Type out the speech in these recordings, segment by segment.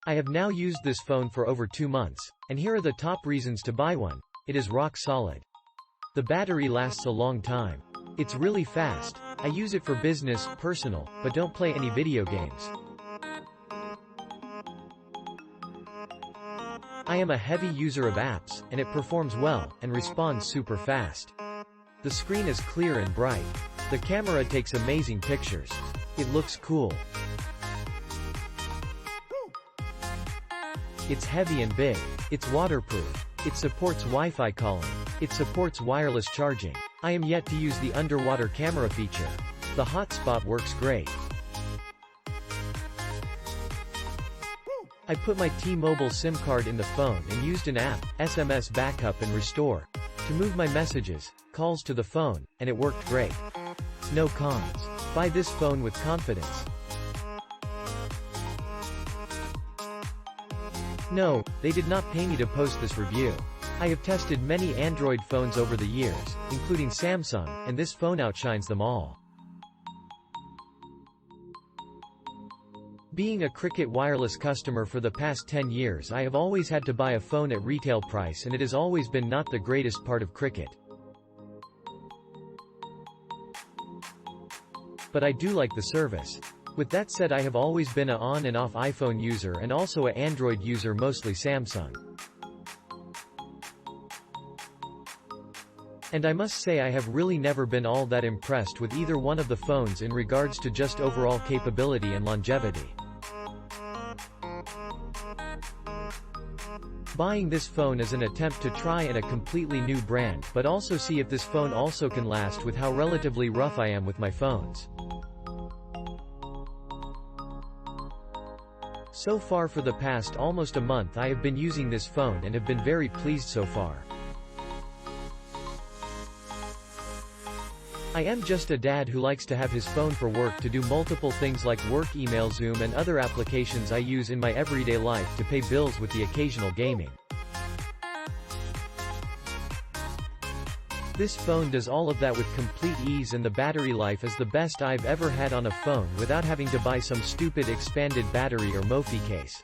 I have now used this phone for over 2 months, and here are the top reasons to buy one. It is rock solid. The battery lasts a long time. It's really fast. I use it for business, personal, but don't play any video games. I am a heavy user of apps, and it performs well, and responds super fast. The screen is clear and bright. The camera takes amazing pictures. It looks cool. It's heavy and big. It's waterproof. It supports Wi-Fi calling. It supports wireless charging. I am yet to use the underwater camera feature. The Hotspot works great. I put my T-Mobile SIM card in the phone and used an app, SMS Backup and Restore, to move my messages, calls to the phone, and it worked great. No cons. Buy this phone with confidence. No, they did not pay me to post this review. I have tested many Android phones over the years, including Samsung, and this phone outshines them all. Being a Cricket Wireless customer for the past 10 years, I have always had to buy a phone at retail price, and it has always been not the greatest part of Cricket. But I do like the service. With that said, I have always been an on and off iPhone user and also an Android user, mostly Samsung. And I must say I have really never been all that impressed with either one of the phones in regards to just overall capability and longevity. Buying this phone is an attempt to try in a completely new brand, but also see if this phone also can last with how relatively rough I am with my phones. So far for the past almost a month I have been using this phone and have been very pleased so far. I am just a dad who likes to have his phone for work to do multiple things like work email, Zoom and other applications I use in my everyday life to pay bills with the occasional gaming. This phone does all of that with complete ease, and the battery life is the best I've ever had on a phone without having to buy some stupid expanded battery or Mophie case.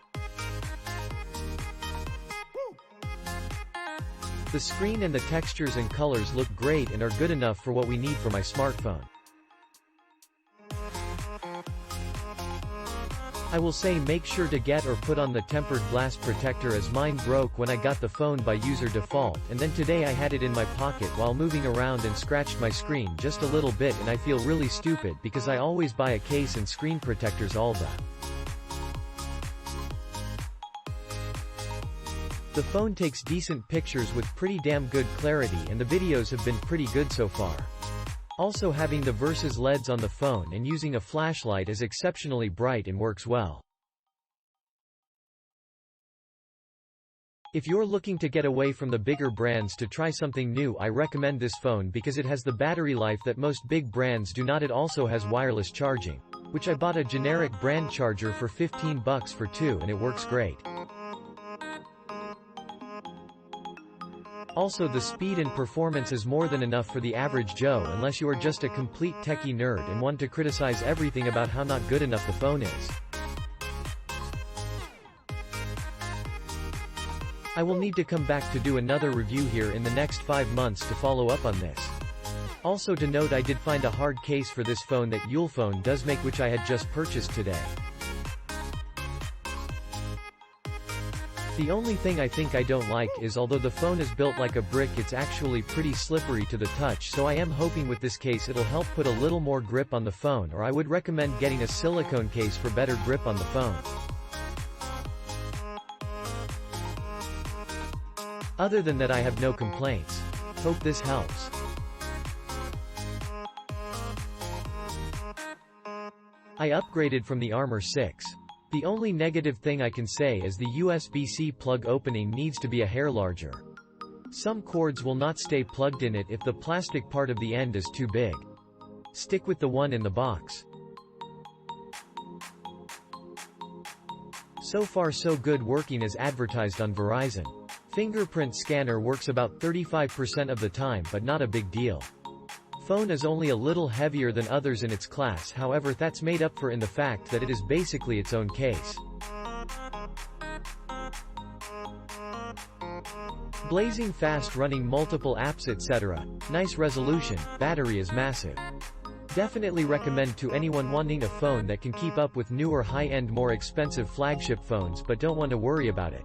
The screen and the textures and colors look great and are good enough for what we need for my smartphone. I will say make sure to get or put on the tempered glass protector, as mine broke when I got the phone by user default, and then today I had it in my pocket while moving around and scratched my screen just a little bit, and I feel really stupid because I always buy a case and screen protectors all the The phone takes decent pictures with pretty damn good clarity, and the videos have been pretty good so far. Also, having the Versus LEDs on the phone and using a flashlight is exceptionally bright and works well. If you're looking to get away from the bigger brands to try something new, I recommend this phone because it has the battery life that most big brands do not. It also has wireless charging, which I bought a generic brand charger for $15 for 2, and it works great. Also, the speed and performance is more than enough for the average Joe, unless you are just a complete techie nerd and want to criticize everything about how not good enough the phone is. I will need to come back to do another review here in the next 5 months to follow up on this. Also to note, I did find a hard case for this phone that Ulefone does make, which I had just purchased today. The only thing I think I don't like is, although the phone is built like a brick, it's actually pretty slippery to the touch, so I am hoping with this case it'll help put a little more grip on the phone, or I would recommend getting a silicone case for better grip on the phone. Other than that, I have no complaints. Hope this helps. I upgraded from the Armor 6. The only negative thing I can say is the USB-C plug opening needs to be a hair larger. Some cords will not stay plugged in it if the plastic part of the end is too big. Stick with the one in the box. So far so good, working as advertised on Verizon. Fingerprint scanner works about 35% of the time, but not a big deal. Phone is only a little heavier than others in its class, however that's made up for in the fact that it is basically its own case. Blazing fast, running multiple apps etc. Nice resolution, battery is massive. Definitely recommend to anyone wanting a phone that can keep up with newer high-end more expensive flagship phones but don't want to worry about it.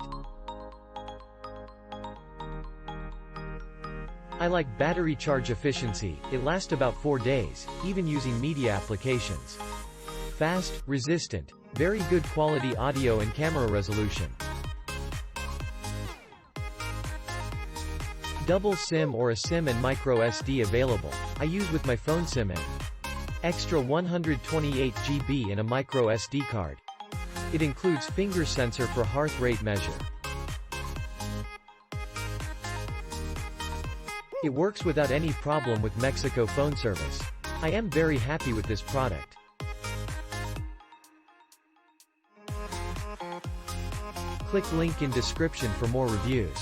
I like battery charge efficiency, it lasts about 4 days, even using media applications. Fast, resistant, very good quality audio and camera resolution. Double SIM or a SIM and micro SD available. I use with my phone SIM and extra 128 GB and a micro SD card. It includes finger sensor for heart rate measure. It works without any problem with Mexico phone service. I am very happy with this product. Click link in description for more reviews.